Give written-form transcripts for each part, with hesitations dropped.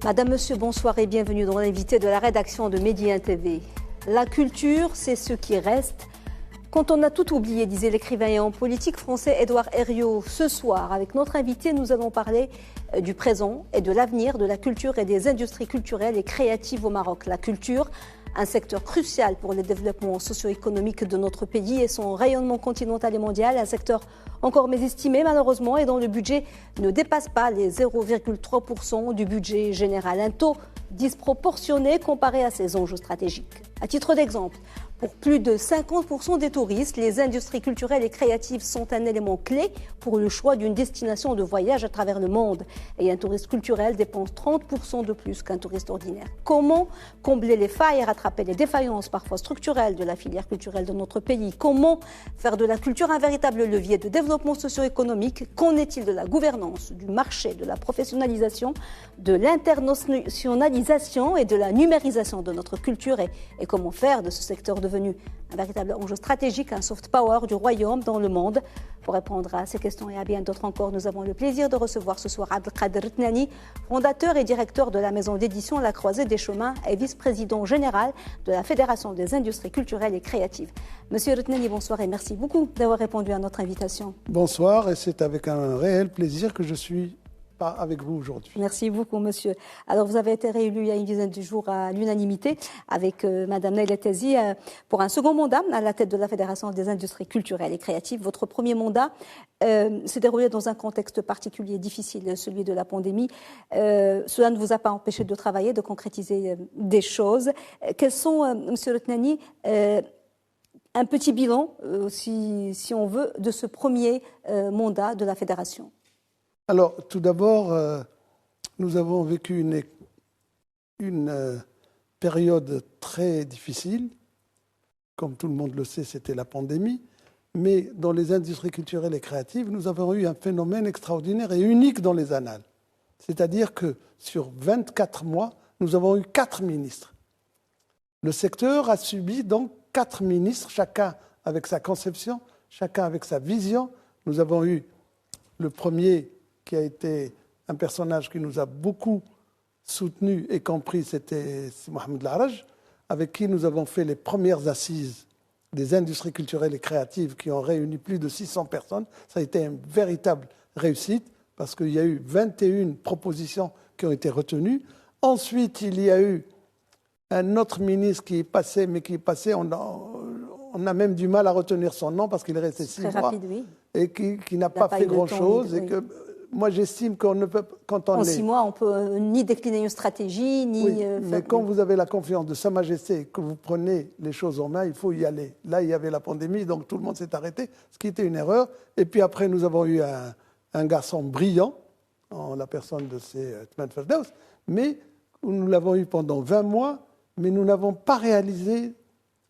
Madame, Monsieur, bonsoir et bienvenue dans l'invité de la rédaction de Média TV. La culture, c'est ce qui reste. Quand on a tout oublié, disait l'écrivain et homme politique français Édouard Herriot. Ce soir, avec notre invité, nous allons parler du présent et de l'avenir de la culture et des industries culturelles et créatives au Maroc. La culture, un secteur crucial pour le développement socio-économique de notre pays et son rayonnement continental et mondial, un secteur encore mésestimé malheureusement et dont le budget ne dépasse pas les 0,3% du budget général. Un taux disproportionné comparé à ses enjeux stratégiques. À titre d'exemple, pour plus de 50% des touristes, les industries culturelles et créatives sont un élément clé pour le choix d'une destination de voyage à travers le monde. Et un touriste culturel dépense 30% de plus qu'un touriste ordinaire. Comment combler les failles et rattraper les défaillances parfois structurelles de la filière culturelle de notre pays? Comment faire de la culture un véritable levier de développement socio-économique? Qu'en est-il de la gouvernance, du marché, de la professionnalisation, de l'internationalisation et de la numérisation de notre culture et comment faire de ce secteur devenu un véritable enjeu stratégique, un soft power du royaume dans le monde? Pour répondre à ces questions et à bien d'autres encore, nous avons le plaisir de recevoir ce soir Abdelkader Rtnani, fondateur et directeur de la maison d'édition La Croisée des Chemins et vice-président général de la Fédération des industries culturelles et créatives. Monsieur Rtnani, bonsoir et merci beaucoup d'avoir répondu à notre invitation. Bonsoir et c'est avec un réel plaisir que je suis avec vous aujourd'hui. Merci beaucoup, monsieur. Alors, vous avez été réélu il y a une dizaine de jours à l'unanimité avec Madame Naila Tazi pour un second mandat à la tête de la Fédération des industries culturelles et créatives. Votre premier mandat s'est déroulé dans un contexte particulier difficile, celui de la pandémie. Cela ne vous a pas empêché de travailler, de concrétiser des choses. Quels sont, monsieur Rtnani, un petit bilan, si on veut, de ce premier mandat de la Fédération? Alors, tout d'abord, nous avons vécu une période très difficile. Comme tout le monde le sait, c'était la pandémie. Mais dans les industries culturelles et créatives, nous avons eu un phénomène extraordinaire et unique dans les annales. C'est-à-dire que sur 24 mois, nous avons eu 4 ministres. Le secteur a subi donc 4 ministres, chacun avec sa conception, chacun avec sa vision. Nous avons eu le premier qui a été un personnage qui nous a beaucoup soutenus et compris, c'était Mohamed Laraj, avec qui nous avons fait les premières assises des industries culturelles et créatives qui ont réuni plus de 600 personnes. Ça a été une véritable réussite parce qu'il y a eu 21 propositions qui ont été retenues. Ensuite, il y a eu un autre ministre qui est passé, mais qui est passé, on a même du mal à retenir son nom parce qu'il est resté 6 mois rapide, oui. Et qui n'a pas fait grand-chose. Et que moi, j'estime qu'on ne peut, quand on en est... 6 mois, on ne peut ni décliner une stratégie, ni... Oui, mais quand vous avez la confiance de Sa Majesté et que vous prenez les choses en main, il faut y aller. Là, il y avait la pandémie, donc tout le monde s'est arrêté, ce qui était une erreur. Et puis après, nous avons eu un garçon brillant, en la personne de Tman Ferdows, mais nous l'avons eu pendant 20 mois, mais nous n'avons pas réalisé...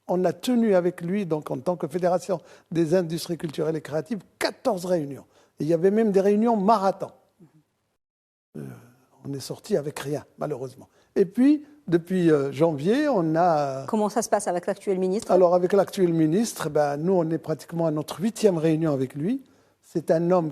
On a tenu avec lui, donc en tant que Fédération des industries culturelles et créatives, 14 réunions. Et il y avait même des réunions marathon. On est sorti avec rien, malheureusement. Et puis, depuis janvier, on a... Comment ça se passe avec l'actuel ministre? Alors, avec l'actuel ministre, nous, on est pratiquement à notre 8e réunion avec lui. C'est un homme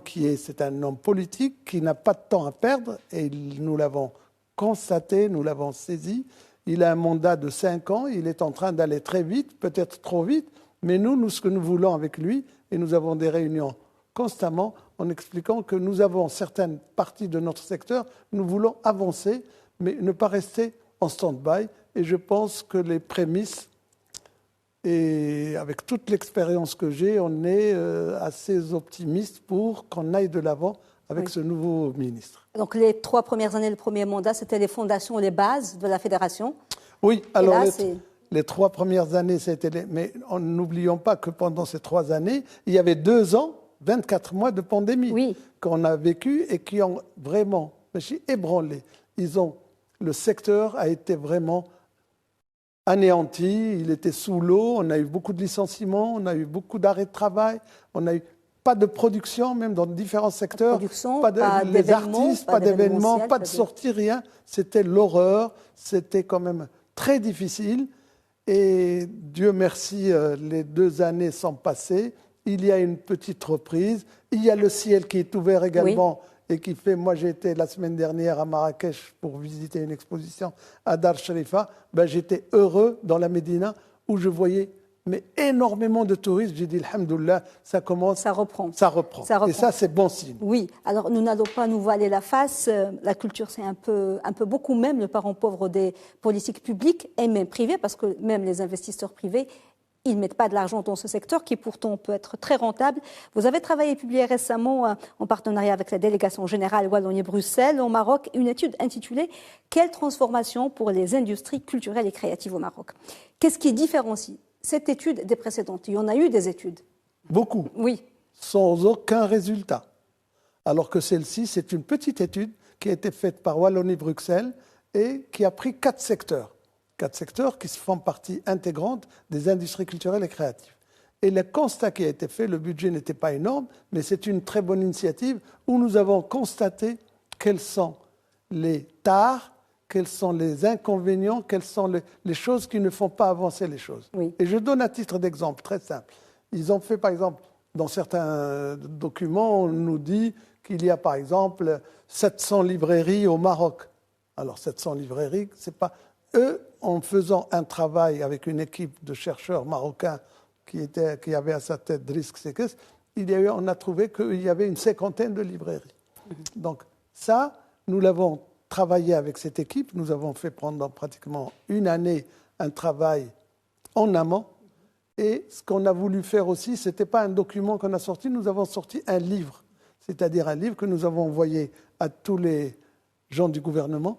politique qui n'a pas de temps à perdre et nous l'avons constaté, nous l'avons saisi. Il a un mandat de 5 ans, il est en train d'aller très vite, peut-être trop vite, mais nous, ce que nous voulons avec lui, et nous avons des réunions constamment en expliquant que nous avons certaines parties de notre secteur, nous voulons avancer, mais ne pas rester en stand-by. Et je pense que les prémices, et avec toute l'expérience que j'ai, on est assez optimiste pour qu'on aille de l'avant avec ce nouveau ministre. Donc les 3 premières années, le premier mandat, c'était les fondations, les bases de la fédération. Oui, alors les 3 premières années, c'était... Mais n'oublions pas que pendant ces 3 années, il y avait 2 ans, 24 mois de pandémie qu'on a vécu et qui ont vraiment ébranlé. Le secteur a été vraiment anéanti, il était sous l'eau, on a eu beaucoup de licenciements, on a eu beaucoup d'arrêts de travail, on a eu pas de production, même dans différents secteurs. Pas les artistes, pas d'événements, pas de sorties, rien. C'était l'horreur. C'était quand même très difficile. Et Dieu merci, les 2 années sont passées. Il y a une petite reprise. Il y a le ciel qui est ouvert également. et qui fait, moi j'ai été la semaine dernière à Marrakech pour visiter une exposition à Dar Sharifa, ben, j'étais heureux dans la Médina où je voyais mais énormément de touristes. J'ai dit, alhamdoulilah, ça commence. Ça reprend. Ça reprend. Et ça, c'est bon signe. Oui. Alors, nous n'allons pas nous voiler la face. La culture, c'est un peu beaucoup même le parent pauvre des politiques publiques et même privées, parce que même les investisseurs privés, ils ne mettent pas de l'argent dans ce secteur qui pourtant peut être très rentable. Vous avez travaillé et publié récemment en partenariat avec la délégation générale Wallonie-Bruxelles au Maroc une étude intitulée « Quelle transformation pour les industries culturelles et créatives au Maroc ?» Qu'est-ce qui différencie cette étude des précédentes? Il y en a eu des études. Beaucoup. Oui. Sans aucun résultat. Alors que celle-ci, c'est une petite étude qui a été faite par Wallonie-Bruxelles et qui a pris 4 secteurs. 4 secteurs qui font partie intégrante des industries culturelles et créatives. Et le constat qui a été fait, le budget n'était pas énorme, mais c'est une très bonne initiative où nous avons constaté quels sont les tares, quels sont les inconvénients, quelles sont les choses qui ne font pas avancer les choses. Oui. Et je donne un titre d'exemple très simple. Ils ont fait, par exemple, dans certains documents, on nous dit qu'il y a, par exemple, 700 librairies au Maroc. Alors, 700 librairies, c'est pas... Eux, en faisant un travail avec une équipe de chercheurs marocains qui avait à sa tête Driss Sekes, on a trouvé qu'il y avait une 50aine de librairies. Donc, ça, nous l'avons travaillé avec cette équipe. Nous avons fait pendant pratiquement une année un travail en amont. Et ce qu'on a voulu faire aussi, ce n'était pas un document qu'on a sorti, nous avons sorti un livre. C'est-à-dire un livre que nous avons envoyé à tous les gens du gouvernement,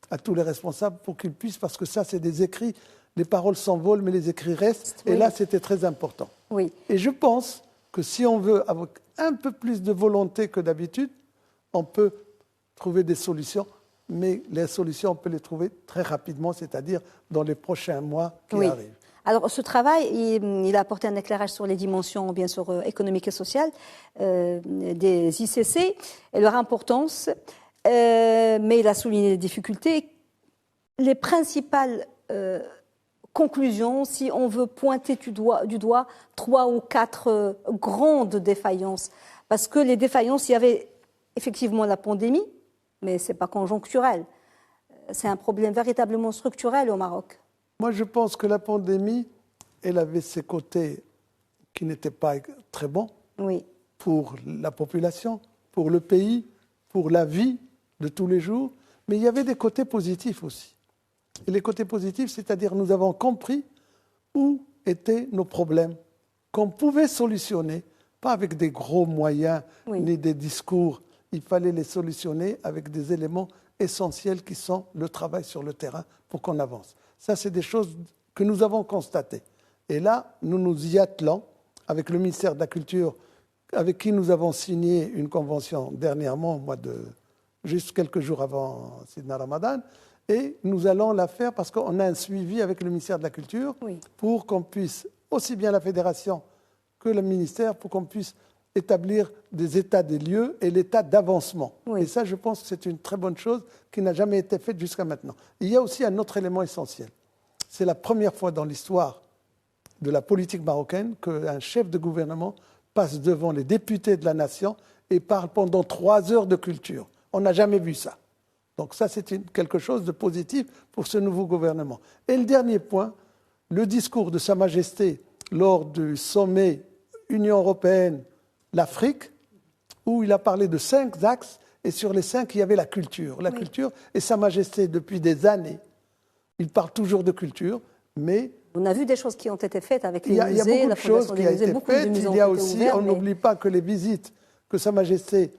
à tous les responsables, pour qu'ils puissent, parce que ça, c'est des écrits, les paroles s'envolent, mais les écrits restent. Oui. Et là, c'était très important. Oui. Et je pense que si on veut, avec un peu plus de volonté que d'habitude, on peut trouver des solutions. Mais les solutions, on peut les trouver très rapidement, c'est-à-dire dans les prochains mois qui arrivent. Alors, ce travail, il a apporté un éclairage sur les dimensions, bien sûr, économiques et sociales des ICC et leur importance, mais il a souligné les difficultés. Les principales conclusions, si on veut pointer du doigt 3 ou 4 grandes défaillances, parce que les défaillances, il y avait effectivement la pandémie, mais ce n'est pas conjoncturel. C'est un problème véritablement structurel au Maroc. Moi, je pense que la pandémie, elle avait ses côtés qui n'étaient pas très bons pour la population, pour le pays, pour la vie de tous les jours. Mais il y avait des côtés positifs aussi. Et les côtés positifs, c'est-à-dire nous avons compris où étaient nos problèmes, qu'on pouvait solutionner, pas avec des gros moyens ni des discours. Il fallait les solutionner avec des éléments essentiels qui sont le travail sur le terrain pour qu'on avance. Ça, c'est des choses que nous avons constatées. Et là, nous nous y attelons avec le ministère de la Culture, avec qui nous avons signé une convention dernièrement, juste quelques jours avant Sidna Ramadan. Et nous allons la faire parce qu'on a un suivi avec le ministère de la Culture pour qu'on puisse, aussi bien la fédération que le ministère, pour qu'on puisse établir des états des lieux et l'état d'avancement. Et ça, je pense que c'est une très bonne chose qui n'a jamais été faite jusqu'à maintenant. Il y a aussi un autre élément essentiel. C'est la première fois dans l'histoire de la politique marocaine qu'un chef de gouvernement passe devant les députés de la nation et parle pendant 3 heures de culture. On n'a jamais vu ça. Donc ça, c'est quelque chose de positif pour ce nouveau gouvernement. Et le dernier point, le discours de Sa Majesté lors du sommet Union européenne l'Afrique, où il a parlé de 5 axes, et sur les 5, il y avait la culture. La culture, et Sa Majesté, depuis des années, il parle toujours de culture, mais... On a vu des choses qui ont été faites avec les musées. Il y a beaucoup de choses qui ont été faites. Il y a aussi, on n'oublie pas que les visites que Sa Majesté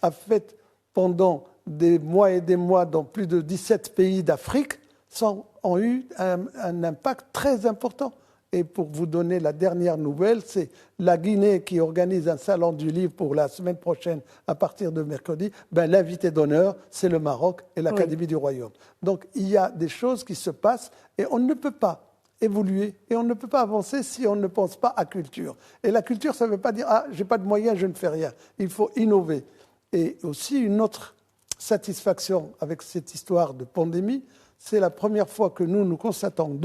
a faites pendant des mois et des mois dans plus de 17 pays d'Afrique ont eu un impact très important. Et pour vous donner la dernière nouvelle, c'est la Guinée qui organise un salon du livre pour la semaine prochaine à partir de mercredi. L'invité d'honneur, c'est le Maroc et l'Académie du Royaume. Donc il y a des choses qui se passent et on ne peut pas évoluer et on ne peut pas avancer si on ne pense pas à culture. Et la culture, ça ne veut pas dire « Ah, j'ai pas de moyens, je ne fais rien ». Il faut innover. Et aussi une autre satisfaction avec cette histoire de pandémie, c'est la première fois que nous constatons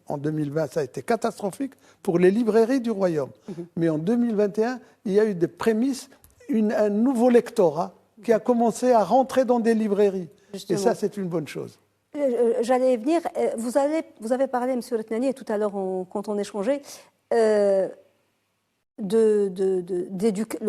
en 2020, ça a été catastrophique pour les librairies du Royaume. Mais en 2021, il y a eu des prémices, un nouveau lectorat qui a commencé à rentrer dans des librairies. Justement. Et ça, c'est une bonne chose. J'allais venir. Vous avez parlé, M. Retnani, tout à l'heure, quand on échangeait, le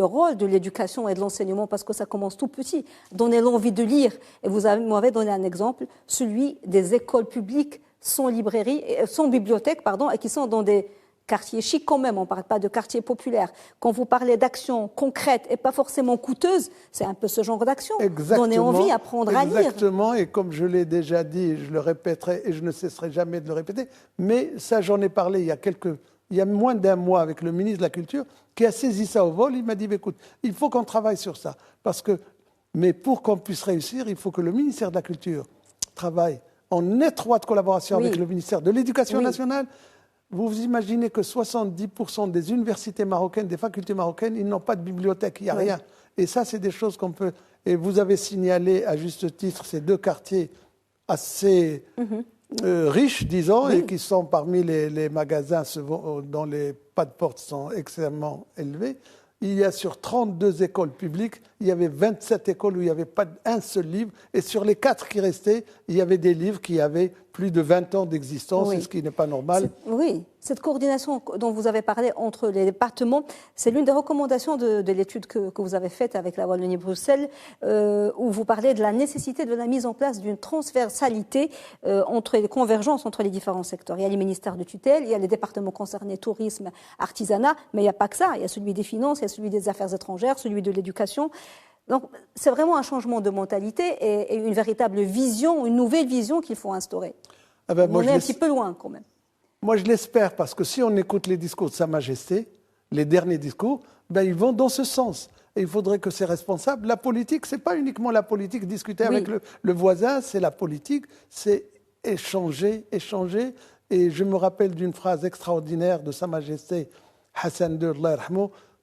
rôle de l'éducation et de l'enseignement, parce que ça commence tout petit, donner l'envie de lire. Et vous m'avez donné un exemple, celui des écoles publiques sans librairie, sans bibliothèque, pardon, et qui sont dans des quartiers chics quand même, on ne parle pas de quartiers populaires. Quand vous parlez d'actions concrètes et pas forcément coûteuses, c'est un peu ce genre d'action. Donner envie, apprendre à lire. Exactement, et comme je l'ai déjà dit, je le répéterai et je ne cesserai jamais de le répéter, mais ça j'en ai parlé il y a moins d'un mois avec le ministre de la Culture qui a saisi ça au vol. Il m'a dit, écoute, il faut qu'on travaille sur ça. Mais pour qu'on puisse réussir, il faut que le ministère de la Culture travaille en étroite collaboration avec le ministère de l'Éducation nationale. Vous imaginez que 70% des universités marocaines, des facultés marocaines, ils n'ont pas de bibliothèque, il n'y a rien. Et ça, c'est des choses qu'on peut... Et vous avez signalé à juste titre ces deux quartiers assez riches, disons, et qui sont parmi les magasins dont les pas de porte sont extrêmement élevés. Il y a sur 32 écoles publiques, il y avait 27 écoles où il n'y avait pas un seul livre. Et sur les 4 qui restaient, il y avait des livres qui avaient plus de 20 ans d'existence, ce qui n'est pas normal. Oui, cette coordination dont vous avez parlé entre les départements, c'est l'une des recommandations de l'étude que vous avez faite avec la Wallonie-Bruxelles, où vous parlez de la nécessité de la mise en place d'une transversalité entre les convergences entre les différents secteurs. Il y a les ministères de tutelle, il y a les départements concernés, tourisme, artisanat, mais il n'y a pas que ça. Il y a celui des finances, il y a celui des affaires étrangères, celui de l'éducation. Donc, c'est vraiment un changement de mentalité et une véritable vision, une nouvelle vision qu'il faut instaurer. On est un petit peu loin, quand même. Moi, je l'espère, parce que si on écoute les discours de Sa Majesté, les derniers discours, ils vont dans ce sens. Et il faudrait que ces responsables, la politique, ce n'est pas uniquement la politique, discuter avec le voisin, c'est la politique, c'est échanger. Et je me rappelle d'une phrase extraordinaire de Sa Majesté Hassan II,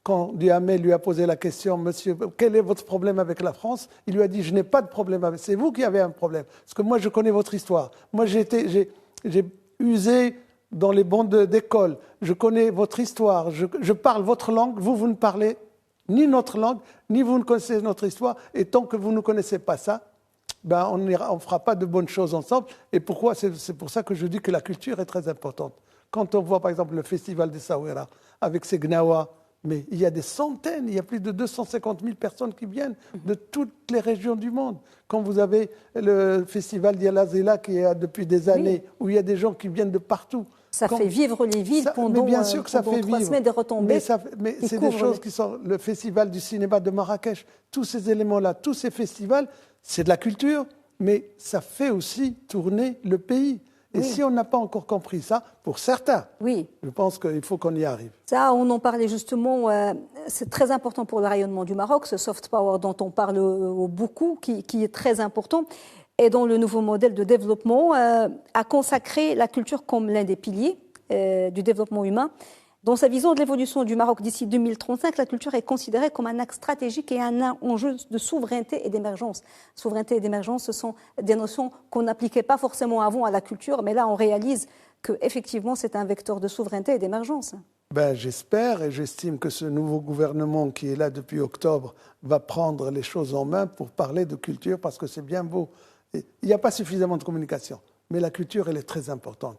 quand Duhamel lui a posé la question, monsieur, quel est votre problème avec la France? Il lui a dit, je n'ai pas de problème avec, c'est vous qui avez un problème. Parce que moi, je connais votre histoire. Moi, j'ai usé dans les bancs d'école. Je connais votre histoire. Je parle votre langue. Vous ne parlez ni notre langue, ni vous ne connaissez notre histoire. Et tant que vous ne connaissez pas ça, on ne fera pas de bonnes choses ensemble. Et pourquoi? C'est pour ça que je dis que la culture est très importante. Quand on voit, par exemple, le festival des Sawera, avec ses gnawa, mais il y a des centaines, il y a plus de 250 000 personnes qui viennent de toutes les régions du monde. Quand vous avez le festival d'Yalazela qui est depuis des années, où il y a des gens qui viennent de partout. Ça fait vivre les villes pendant, bien sûr que ça fait 3 semaines de retombées. Mais c'est des choses qui sont... Le festival du cinéma de Marrakech, tous ces éléments-là, tous ces festivals, c'est de la culture, mais ça fait aussi tourner le pays. Et si on n'a pas encore compris ça, pour certains, je pense qu'il faut qu'on y arrive. Ça, on en parlait justement, c'est très important pour le rayonnement du Maroc, ce soft power dont on parle beaucoup, qui est très important, et dont le nouveau modèle de développement a consacré la culture comme l'un des piliers du développement humain. Dans sa vision de l'évolution du Maroc d'ici 2035, la culture est considérée comme un axe stratégique et un enjeu de souveraineté et d'émergence. Souveraineté et d'émergence, ce sont des notions qu'on n'appliquait pas forcément avant à la culture, mais là, on réalise qu'effectivement, c'est un vecteur de souveraineté et d'émergence. J'espère et j'estime que ce nouveau gouvernement qui est là depuis octobre va prendre les choses en main pour parler de culture, parce que c'est bien beau. Il n'y a pas suffisamment de communication, mais la culture, elle est très importante.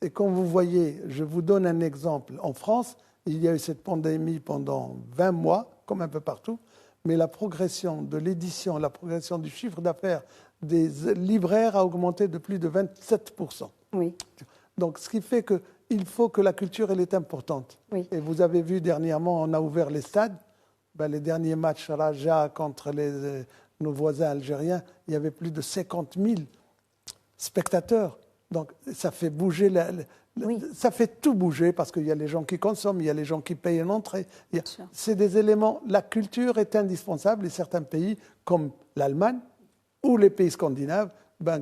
Et quand vous voyez, je vous donne un exemple. En France, il y a eu cette pandémie pendant 20 mois, comme un peu partout, mais la progression de l'édition, la progression du chiffre d'affaires des libraires a augmenté de plus de 27%. Oui. Donc, ce qui fait qu'il faut que la culture, elle est importante. Oui. Et vous avez vu dernièrement, on a ouvert les stades. Les derniers matchs Raja contre nos voisins algériens, il y avait plus de 50 000 spectateurs. Donc, ça fait bouger, ça fait tout bouger parce qu'il y a les gens qui consomment, il y a les gens qui payent une entrée. C'est des éléments. La culture est indispensable et certains pays, comme l'Allemagne ou les pays scandinaves,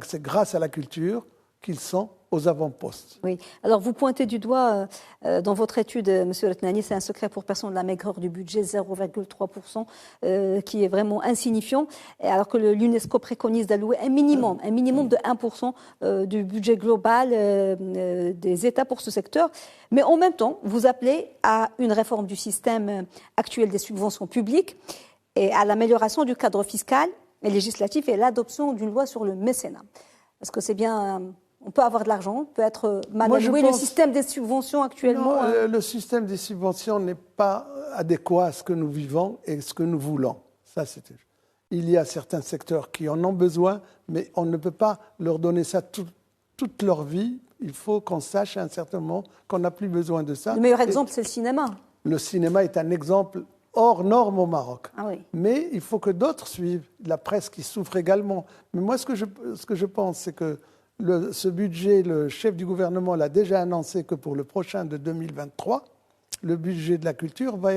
c'est grâce à la culture qu'ils sont aux avant-postes. Oui. Alors, vous pointez du doigt dans votre étude, M. Retnani, c'est un secret pour personne, la maigreur du budget, 0,3%, qui est vraiment insignifiant, alors que l'UNESCO préconise d'allouer un minimum de 1% du budget global des États pour ce secteur. Mais en même temps, vous appelez à une réforme du système actuel des subventions publiques. et à l'amélioration du cadre fiscal et législatif et l'adoption d'une loi sur le mécénat. Parce que c'est bien, on peut avoir de l'argent, on peut être mal alloué. Le système des subventions actuellement... Non, le système des subventions n'est pas adéquat à ce que nous vivons et ce que nous voulons. Ça, c'était... Il y a certains secteurs qui en ont besoin, mais on ne peut pas leur donner ça toute leur vie. Il faut qu'on sache à un certain moment qu'on n'a plus besoin de ça. Le meilleur exemple, c'est le cinéma. Le cinéma est un exemple hors norme au Maroc. Ah oui. Mais il faut que d'autres suivent. La presse qui souffre également. Mais moi, ce que je pense, c'est que ce budget, le chef du gouvernement l'a déjà annoncé que pour le prochain de 2023, le budget de la culture va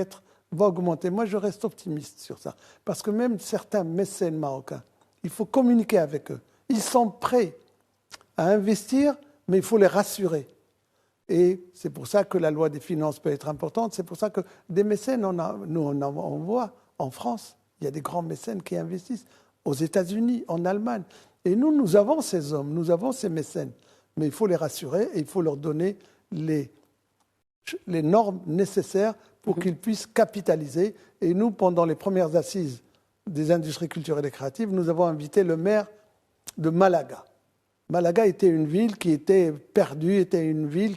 augmenter. Moi, je reste optimiste sur ça. Parce que même certains mécènes marocains, il faut communiquer avec eux. Ils sont prêts à investir, mais il faut les rassurer. Et c'est pour ça que la loi des finances peut être importante. C'est pour ça que des mécènes, on voit en France, il y a des grands mécènes qui investissent aux États-Unis, en Allemagne. Et nous avons ces hommes, nous avons ces mécènes. Mais il faut les rassurer et il faut leur donner les normes nécessaires pour qu'ils puissent capitaliser. Et nous, pendant les premières assises des industries culturelles et créatives, nous avons invité le maire de Malaga. Malaga était une ville qui était perdue, était une ville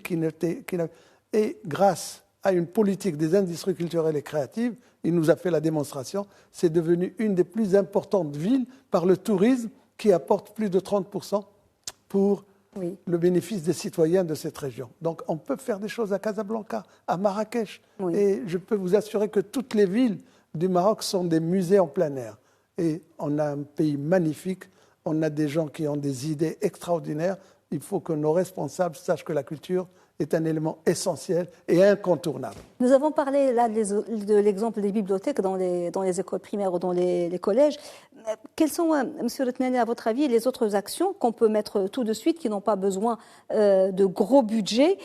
et grâce à une politique des industries culturelles et créatives, il nous a fait la démonstration, c'est devenu une des plus importantes villes par le tourisme qui apporte plus de 30% pour le bénéfice des citoyens de cette région. Donc on peut faire des choses à Casablanca, à Marrakech. Oui. Et je peux vous assurer que toutes les villes du Maroc sont des musées en plein air. Et on a un pays magnifique, on a des gens qui ont des idées extraordinaires. Il faut que nos responsables sachent que la culture est un élément essentiel et incontournable. Nous avons parlé là de l'exemple des bibliothèques dans les écoles primaires ou dans les collèges. Quelles sont, M. Retnani, à votre avis, les autres actions qu'on peut mettre tout de suite, qui n'ont pas besoin de gros budget,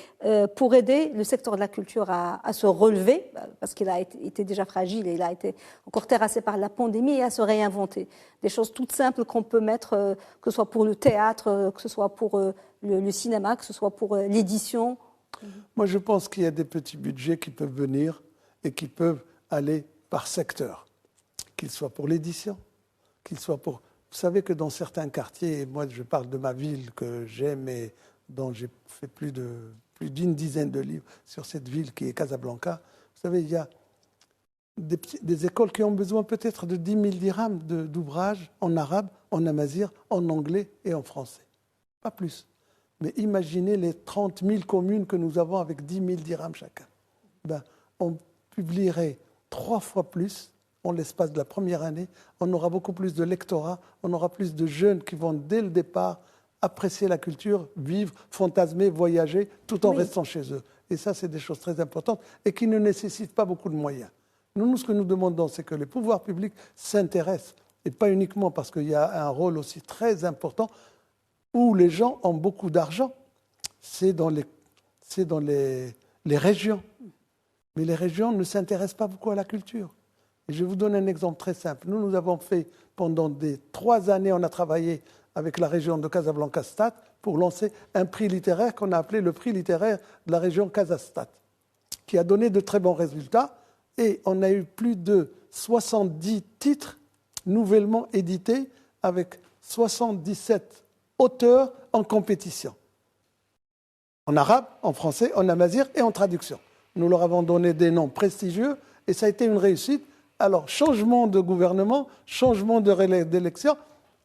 pour aider le secteur de la culture à se relever, parce qu'il a été déjà fragile et il a été encore terrassé par la pandémie, et à se réinventer? Des choses toutes simples qu'on peut mettre, que ce soit pour le théâtre, que ce soit pour le cinéma, que ce soit pour l'édition. Moi, je pense qu'il y a des petits budgets qui peuvent venir et qui peuvent aller par secteur, qu'ils soient pour l'édition, qu'ils soient pour... Vous savez que dans certains quartiers, et moi je parle de ma ville que j'aime et dont j'ai fait plus d'une dizaine de livres sur cette ville qui est Casablanca, vous savez, il y a des écoles qui ont besoin peut-être de 10 000 dirhams d'ouvrages en arabe, en amazigh, en anglais et en français. Pas plus. Mais imaginez les 30 000 communes que nous avons avec 10 000 dirhams chacun. On publierait 3 fois plus en l'espace de la première année. On aura beaucoup plus de lectorat, on aura plus de jeunes qui vont dès le départ apprécier la culture, vivre, fantasmer, voyager, tout en restant chez eux. Et ça, c'est des choses très importantes et qui ne nécessitent pas beaucoup de moyens. Nous, ce que nous demandons, c'est que les pouvoirs publics s'intéressent, et pas uniquement parce qu'il y a un rôle aussi très important où les gens ont beaucoup d'argent, c'est dans les régions. Mais les régions ne s'intéressent pas beaucoup à la culture. Et je vous donne un exemple très simple. Nous avons fait, pendant 3 années, on a travaillé avec la région de Casablanca-Stade pour lancer un prix littéraire qu'on a appelé le prix littéraire de la région Casa-Stade, qui a donné de très bons résultats. Et on a eu plus de 70 titres nouvellement édités avec 77 auteurs en compétition. En arabe, en français, en amazigh et en traduction. Nous leur avons donné des noms prestigieux et ça a été une réussite. Alors, changement de gouvernement, changement d'élection,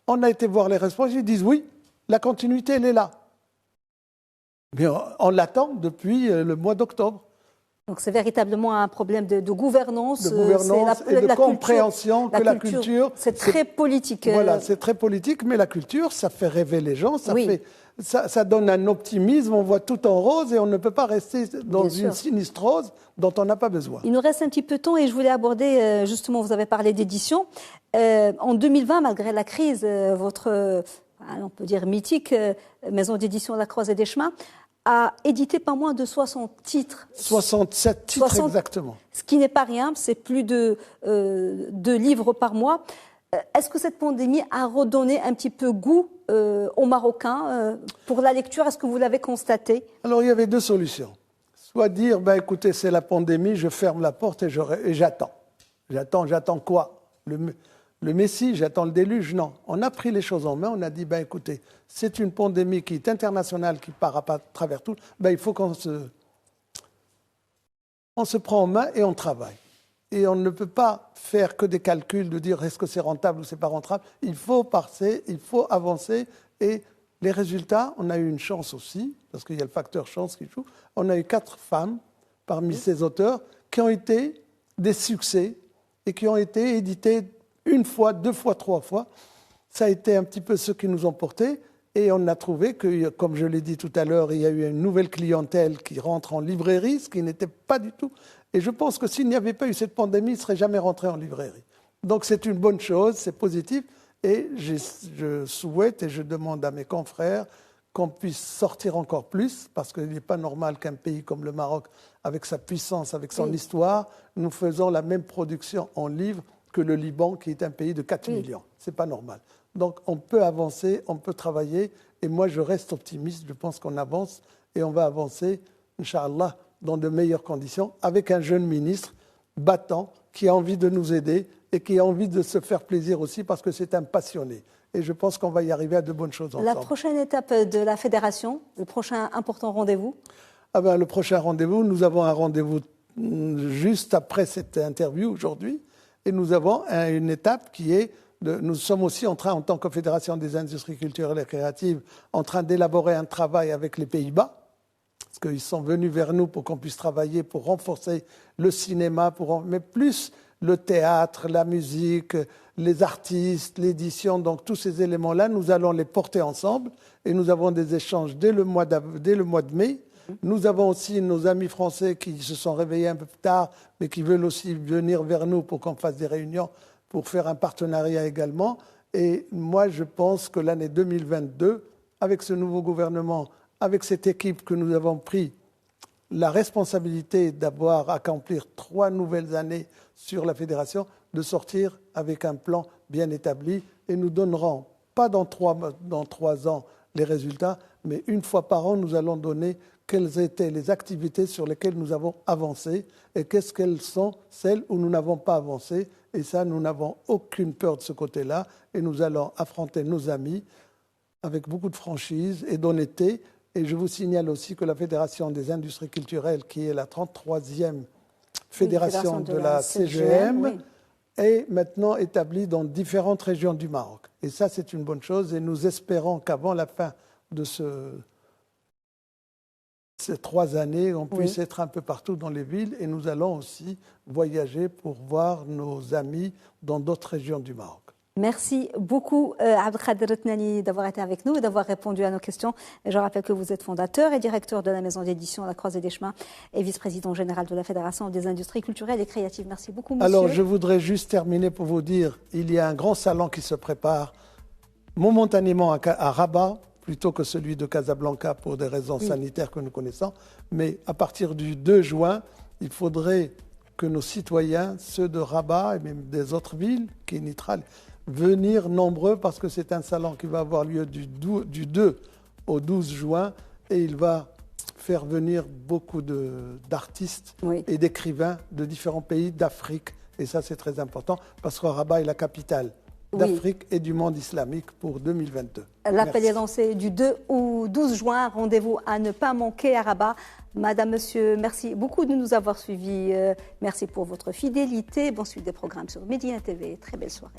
on a été voir les responsables, ils disent oui, la continuité, elle est là. Mais on l'attend depuis le mois d'octobre. Donc c'est véritablement un problème de gouvernance. De gouvernance et de compréhension que la culture... C'est très politique. Voilà, c'est très politique, mais la culture, ça fait rêver les gens, ça donne un optimisme, on voit tout en rose et on ne peut pas rester dans une sinistrose dont on n'a pas besoin. Il nous reste un petit peu de temps et je voulais aborder, justement, vous avez parlé d'édition. En 2020, malgré la crise, votre, on peut dire mythique, maison d'édition La Croisée des Chemins, a édité pas moins de 60 titres. 67 titres exactement. Ce qui n'est pas rien, c'est plus de 2 livres par mois. Est-ce que cette pandémie a redonné un petit peu goût aux Marocains pour la lecture? Est-ce que vous l'avez constaté? Alors il y avait 2 solutions. Soit dire, écoutez, c'est la pandémie, je ferme la porte et j'attends. J'attends quoi? le Messie, j'attends le déluge. Non, on a pris les choses en main, on a dit, ben, écoutez, c'est une pandémie qui est internationale, qui part à travers tout, ben, il faut qu'on se prend en main et on travaille. Et on ne peut pas faire que des calculs de dire est-ce que c'est rentable ou c'est pas rentable. Il faut passer, il faut avancer. Et les résultats, on a eu une chance aussi, parce qu'il y a le facteur chance qui joue. On a eu 4 femmes parmi ces auteurs qui ont été des succès et qui ont été édités 1 fois, 2 fois, 3 fois. Ça a été un petit peu ce qui nous ont portés. Et on a trouvé que, comme je l'ai dit tout à l'heure, il y a eu une nouvelle clientèle qui rentre en librairie, ce qui n'était pas du tout. Et je pense que s'il n'y avait pas eu cette pandémie, il ne serait jamais rentré en librairie. Donc c'est une bonne chose, c'est positif. Et je souhaite et je demande à mes confrères qu'on puisse sortir encore plus, parce qu'il n'est pas normal qu'un pays comme le Maroc, avec sa puissance, avec son histoire, nous faisons la même production en livres que le Liban, qui est un pays de 4 millions. Ce n'est pas normal. Donc on peut avancer, on peut travailler. Et moi, je reste optimiste. Je pense qu'on avance et on va avancer, Inch'Allah, dans de meilleures conditions, avec un jeune ministre battant qui a envie de nous aider et qui a envie de se faire plaisir aussi parce que c'est un passionné. Et je pense qu'on va y arriver à de bonnes choses ensemble. La prochaine étape de la fédération, le prochain important rendez-vous? Le prochain rendez-vous, nous avons un rendez-vous juste après cette interview aujourd'hui. Et nous avons une étape qui est, nous sommes aussi en train, en tant que Fédération des industries culturelles et créatives, en train d'élaborer un travail avec les Pays-Bas. Parce qu'ils sont venus vers nous pour qu'on puisse travailler, pour renforcer le cinéma, mais plus le théâtre, la musique, les artistes, l'édition. Donc tous ces éléments-là, nous allons les porter ensemble. Et nous avons des échanges dès le mois de mai. Nous avons aussi nos amis français qui se sont réveillés un peu plus tard, mais qui veulent aussi venir vers nous pour qu'on fasse des réunions, pour faire un partenariat également. Et moi, je pense que l'année 2022, avec ce nouveau gouvernement, avec cette équipe que nous avons pris la responsabilité d'avoir accompli 3 nouvelles années sur la fédération, de sortir avec un plan bien établi. Et nous donnerons, pas dans 3 ans, les résultats, mais 1 fois par an, nous allons donner quelles étaient les activités sur lesquelles nous avons avancé et quelles sont celles où nous n'avons pas avancé. Et ça, nous n'avons aucune peur de ce côté-là. Et nous allons affronter nos amis avec beaucoup de franchise et d'honnêteté. Et je vous signale aussi que la Fédération des industries culturelles, qui est la 33e fédération de la CGM, est maintenant établie dans différentes régions du Maroc. Et ça, c'est une bonne chose. Et nous espérons qu'avant la fin de ces 3 années, on puisse être un peu partout dans les villes. Et nous allons aussi voyager pour voir nos amis dans d'autres régions du Maroc. Merci beaucoup, Abdelkader Tnani, d'avoir été avec nous et d'avoir répondu à nos questions. Et je rappelle que vous êtes fondateur et directeur de la maison d'édition La Croisée des Chemins et vice-président général de la Fédération des industries culturelles et créatives. Merci beaucoup, monsieur. Alors, je voudrais juste terminer pour vous dire, il y a un grand salon qui se prépare momentanément à Rabat, plutôt que celui de Casablanca pour des raisons sanitaires que nous connaissons. Mais à partir du 2 juin, il faudrait que nos citoyens, ceux de Rabat et même des autres villes, Kénitra, venir nombreux parce que c'est un salon qui va avoir lieu du 2 au 12 juin et il va faire venir beaucoup d'artistes et d'écrivains de différents pays d'Afrique. Et ça, c'est très important parce que Rabat est la capitale d'Afrique et du monde islamique pour 2022. L'appel est lancé du 2 au 12 juin. Rendez-vous à ne pas manquer à Rabat. Madame, monsieur, merci beaucoup de nous avoir suivis. Merci pour votre fidélité. Bonne suite des programmes sur Média TV. Très belle soirée.